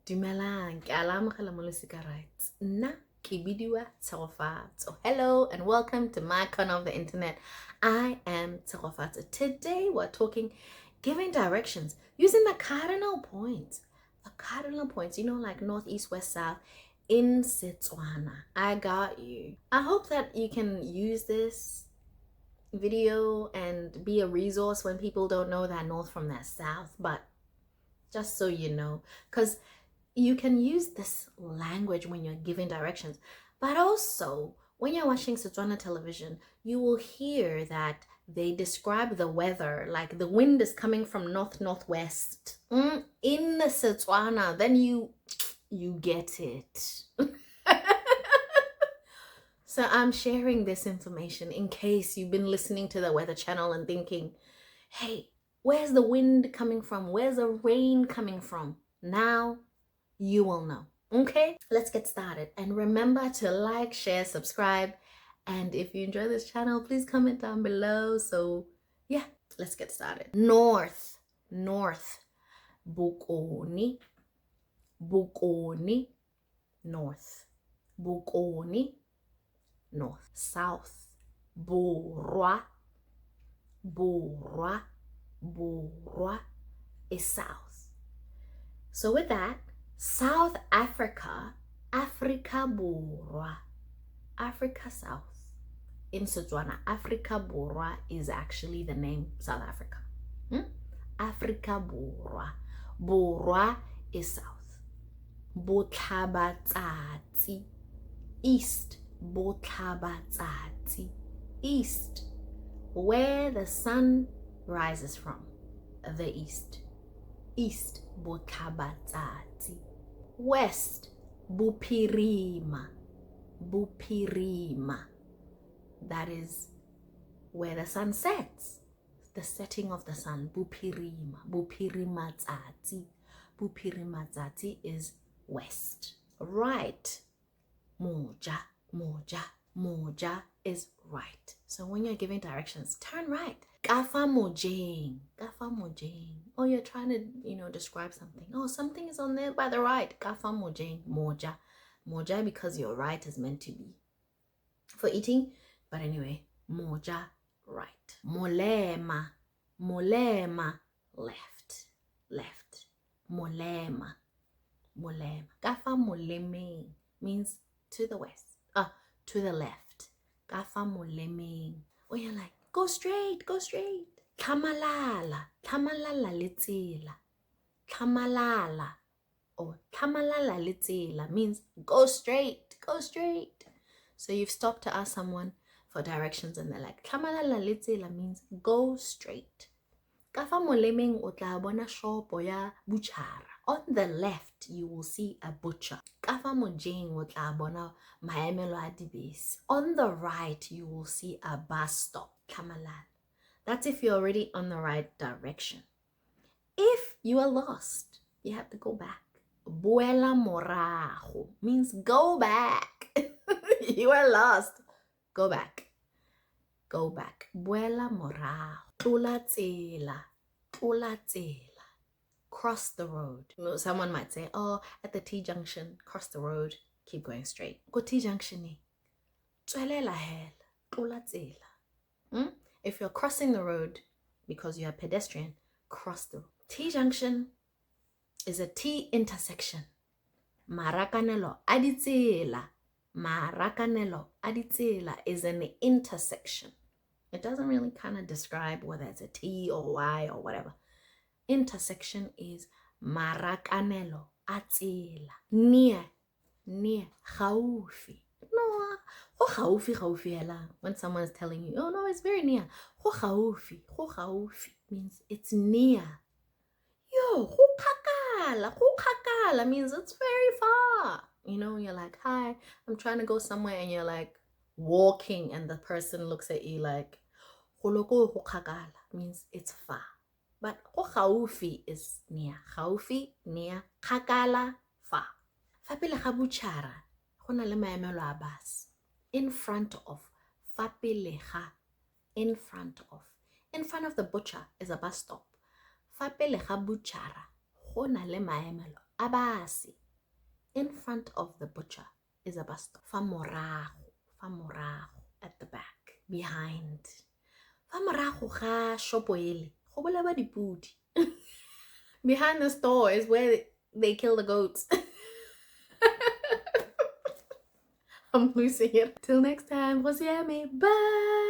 Dumelang, ke a le amogela mo Losika Writes. Nna ke bidiwa Tshegofatso. Hello and welcome to my corner of the internet. I am Tshegofatso. Today we're talking giving directions using the cardinal points. The cardinal points, like north, east, west, south in Setswana. I got you. I hope that you can use this video and be a resource when people don't know that north from that south, but just so you know, because you can use this language when you're giving directions, but also when you're watching Setswana television, you will hear that they describe the weather like the wind is coming from northwest in the Setswana. Then you get it. So I'm sharing this information in case you've been listening to the Weather Channel and thinking, hey, where's the wind coming from? Where's the rain coming from? Now you will know. Okay, let's get started. And remember to like, share, subscribe. And if you enjoy this channel, please comment down below. So yeah, let's get started. North. Bokoni. North. Bokoni. North. South. Borwa is south. So with that, South Africa, Afrika Borwa, Africa South. In Setswana, Afrika Borwa is actually the name South Africa. Afrika Borwa. Borwa is south. Botlhabatsatsi, east. Botlhabatsatsi, east. Where the sun rises from, the east. East, Botlhabatsatsi. West, Bophirima. That is where the sun sets. The setting of the sun, Bophirimatsatsi. Bophirimatsatsi is west. Right, Moja is right. So when you're giving directions, turn right. Kafa mojeng. Or you're trying to, describe something. Oh, something is on there by the right. Kafa mojeng. Moja because your right is meant to be for eating. But anyway, moja, right. Molema. Left. Molema. Kafa molemeng means to the west. To the left. Kafa molemeng. Or you're like, go straight. Tlamalala letsela. Tlamalala letsela means go straight. So you've stopped to ask someone for directions and they're like, Tlamalala letsela means go straight. Kafa molemeng o tla bona shopo ya butchara. On the left, you will see a butcher. Kafa mojeng o tla bona maemelo a dibese. On the right, you will see a bus stop. Tlamalala. That's if you're already on the right direction. If you are lost, you have to go back. Boela morago means go back. You are lost. Go back. Boela morago. Tlola tsela. Cross the road. Someone might say, oh, at the T-junction, cross the road, keep going straight. Go T-junction. Tswelela hela. Tlola tsela. If you're crossing the road because you're a pedestrian, cross the road. T-junction is a T intersection. Marakanelo aditsela is an intersection. It doesn't really kind of describe whether it's a T or Y or whatever. Intersection is marakanelo atsela. Near, gaufi. No, gaufi hela. When someone is telling you, oh no, it's very near. Go gaufi means it's near. Yo, go kgakala means it's very far. You're like, hi, I'm trying to go somewhere, and you're like walking, and the person looks at you like, go kgakala means it's far. But go gaufi is near. Gaufi, near, kgakala, far. Fa pele ga butchara, go na le maemelo a bus. In front of. Fa pele ga. In front of. In front of the butcher is a bus stop. Fa pele ga butchara, go na le maemelo a bus. In front of the butcher is a bus stop. Fa morago at the back, behind. Fa morago ga shopo ele, go bolewa dipudi. Behind the store is where they kill the goats. I'm losing it. Till next time, bye.